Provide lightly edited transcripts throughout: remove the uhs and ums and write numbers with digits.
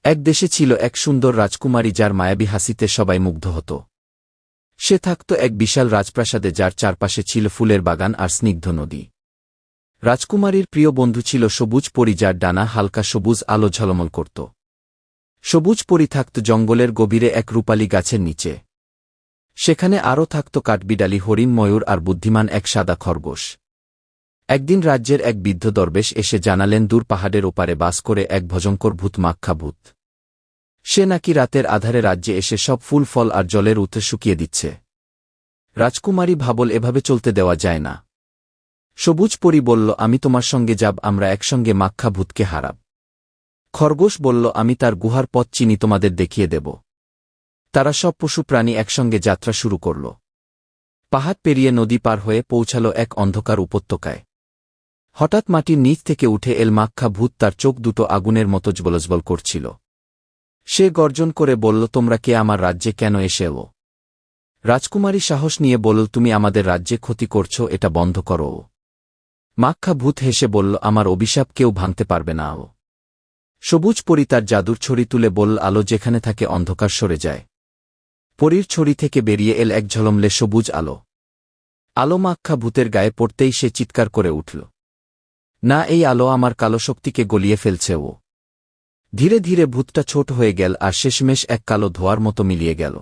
এক দেশে ছিল এক সুন্দর রাজকুমারী যার মায়াবী হাসিতে সবাই মুগ্ধ হতো। সে থাকত এক বিশাল রাজপ্রাসাদে যার চারপাশে ছিল ফুলের বাগান আর স্নিগ্ধ নদী। রাজকুমারীর প্রিয় বন্ধু ছিল সবুজ পরী, যার ডানা হালকা সবুজ আলো ঝলমল করত। সবুজ পরী থাকত জঙ্গলের গভীরে এক রূপালী গাছের নিচে। সেখানে আরও থাকত কাঠবিড়ালি, হরিণ, ময়ূর আর বুদ্ধিমান এক সাদা খরগোশ। একদিন রাজ্যের এক বৃদ্ধ দরবেশ এসে জানালেন দূর পাহাড়ের ওপারে বাস করে এক ভয়ঙ্কর ভূত, মাক্ষা ভূত। সে নাকি রাতের আধারে রাজ্যে এসে সব ফুল, ফল আর জলের উৎস শুকিয়ে দিচ্ছে। রাজকুমারী ভাবল, এভাবে চলতে দেওয়া যায় না। সবুজ পরী বলল, আমি তোমার সঙ্গে যাব, আমরা একসঙ্গে মাক্ষা ভূতকে হারাব। খরগোশ বলল, আমি তার গুহার পথ চিনি, তোমাদের দেখিয়ে দেব। তারা সব পশু প্রাণী একসঙ্গে যাত্রা শুরু করল। পাহাড় পেরিয়ে নদী পার হয়ে পৌঁছাল এক অন্ধকার উপত্যকায়। হঠাৎ মাটির নিচ থেকে উঠে এল মাক্ষা ভূত, তার চোখ দুটো আগুনের মতো জ্বলজ্বল করছিল। সে গর্জন করে বলল, তোমরা কে, আমার রাজ্যে কেন এসেও? রাজকুমারী সাহস নিয়ে বলল, তুমি আমাদের রাজ্যে ক্ষতি করছ, এটা বন্ধ করো। মাক্ষা ভূত হেসে বলল, আমার অভিশাপ কেউ ভাঙতে পারবে না। সবুজ পরী তার জাদুর ছড়ি তুলে বলল, আলো যেখানে থাকে অন্ধকার সরে যায়। পরীর ছড়ি থেকে বেরিয়ে এল এক ঝলমলে সবুজ আলো। আলো মাক্ষা ভূতের গায়ে পড়তেই সে চিৎকার করে উঠল, না, এই আলো আমার কালো শক্তিকে গলিয়ে ফেলছে। ধীরে ধীরে ভূতটা ছোট হয়ে গেল আর শেষমেশ এক কালো ধোঁয়ার মতো মিলিয়ে গেল।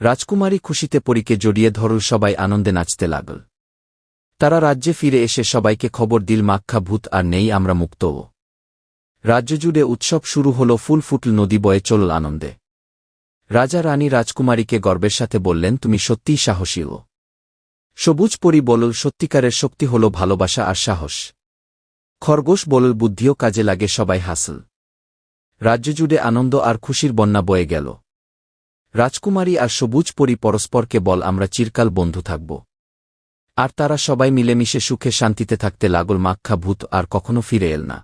রাজকুমারী খুশিতে পরীকে জড়িয়ে ধরল, সবাই আনন্দে নাচতে লাগল। তারা রাজ্যে ফিরে এসে সবাইকে খবর দিল, মাক্ষা ভূত আর নেই, আমরা মুক্ত। রাজ্য জুড়ে উৎসব শুরু হল, ফুল ফুটল, নদী বয়ে চলল আনন্দে। রাজা রানী রাজকুমারীকে গর্বের সাথে বললেন, তুমি সত্যিই সাহসী। সবুজ পরী বলল, সত্যিকারের শক্তি হল ভালোবাসা আর সাহস। খরগোশ বলল, বুদ্ধিও কাজে লাগে। সবাই হাসল। রাজ্য জুড়ে আনন্দ আর খুশির বন্যা বয়ে গেল। রাজকুমারী আর সবুজ পরী পরস্পরকে বল, আমরা চিরকাল বন্ধু থাকব। আর তারা সবাই মিলেমিশে সুখে শান্তিতে থাকতে লাগল। মাক্ষা ভূত আর কখনো ফিরে এল না।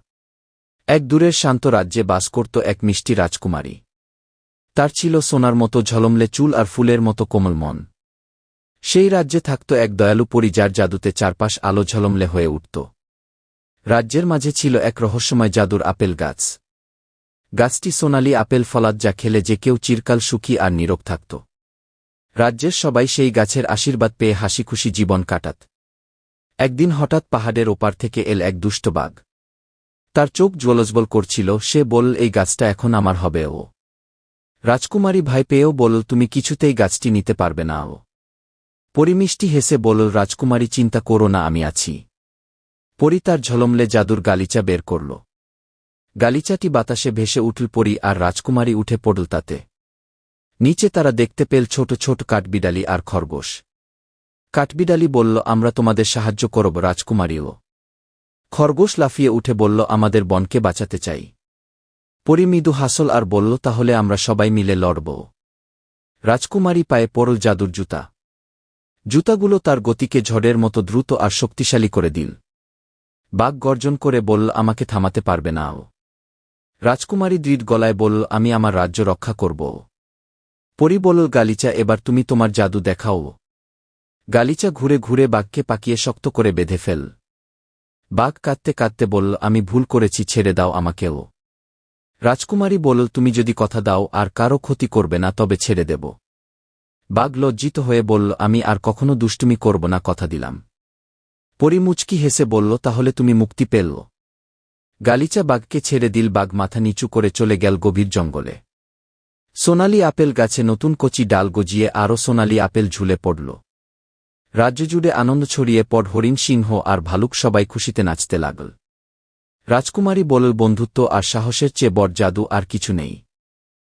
এক দূরের শান্ত রাজ্যে বাস করত এক মিষ্টি রাজকুমারী। তার ছিল সোনার মতো ঝলমলে চুল আর ফুলের মতো কোমল মন। সেই রাজ্যে থাকত এক দয়ালু পরী, যার জাদুতে চারপাশ আলো ঝলমলে হয়ে উঠত। রাজ্যের মাঝে ছিল এক রহস্যময় জাদুর আপেল গাছ। গাছটি সোনালি আপেল ফলাত, যা খেলে যে কেউ চিরকাল সুখী আর নীরব থাকত। রাজ্যের সবাই সেই গাছের আশীর্বাদ পেয়ে হাসিখুশি জীবন কাটাত। একদিন হঠাৎ পাহাড়ের ওপার থেকে এল এক দুষ্ট বাঘ। তার চোখ জ্বলজ্বল করছিল। সে বলল, এই গাছটা এখন আমার হবে। রাজকুমারী ভয় পেয়েও বলল, তুমি কিছুতেই গাছটি নিতে পারবে না। পরী মিষ্টি হেসে বলল, রাজকুমারী, চিন্তা করো না, আমি আছি। পরী তার ঝলমলে জাদুর গালিচা বের করল। গালিচাটি বাতাসে ভেসে উঠল। পরী আর রাজকুমারী উঠে পড়ল তাতে। নিচে তারা দেখতে পেল ছোট ছোট কাঠবিড়ালি আর খরগোশ। কাঠবিড়ালি বলল, আমরা তোমাদের সাহায্য করব রাজকুমারীও। খরগোশ লাফিয়ে উঠে বলল, আমাদের বনকে বাঁচাতে চাই। পরী মৃদু হাসল আর বলল, তাহলে আমরা সবাই মিলে লড়ব। রাজকুমারী পায়ে পড়ল জাদুর জুতা। জুতাগুলো তার গতিকে ঝড়ের মতো দ্রুত আর শক্তিশালী করে দিল। বাঘ গর্জন করে বলল, আমাকে থামাতে পারবে না। রাজকুমারী দৃঢ় গলায় বলল, আমি আমার রাজ্য রক্ষা করব। পরী বলল, গালিচা, এবার তুমি তোমার জাদু দেখাও। গালিচা ঘুরে ঘুরে বাঘকে পাকিয়ে শক্ত করে বেঁধে ফেল। বাঘ কাঁদতে কাঁদতে বলল, আমি ভুল করেছি, ছেড়ে দাও আমাকেও। রাজকুমারী বলল, তুমি যদি কথা দাও আর কারো ক্ষতি করবে না, তবে ছেড়ে দেব। বাঘ লজ্জিত হয়ে বলল, আমি আর কখনো দুষ্টুমি করব না, কথা দিলাম। পরী মুচকি হেসে বলল, তাহলে তুমি মুক্তি পেল। গালিচা বাঘকে ছেড়ে দিল। বাঘ মাথা নিচু করে চলে গেল গভীর জঙ্গলে। সোনালি আপেল গাছে নতুন কচি ডাল গজিয়ে আরও সোনালি আপেল ঝুলে পড়ল। রাজ্য জুড়ে আনন্দ ছড়িয়ে পড়। হরিণ, সিংহ আর ভালুক সবাই খুশিতে নাচতে লাগল। রাজকুমারী বলল, বন্ধুত্ব আর সাহসের চেয়ে বড় জাদু আর কিছু নেই।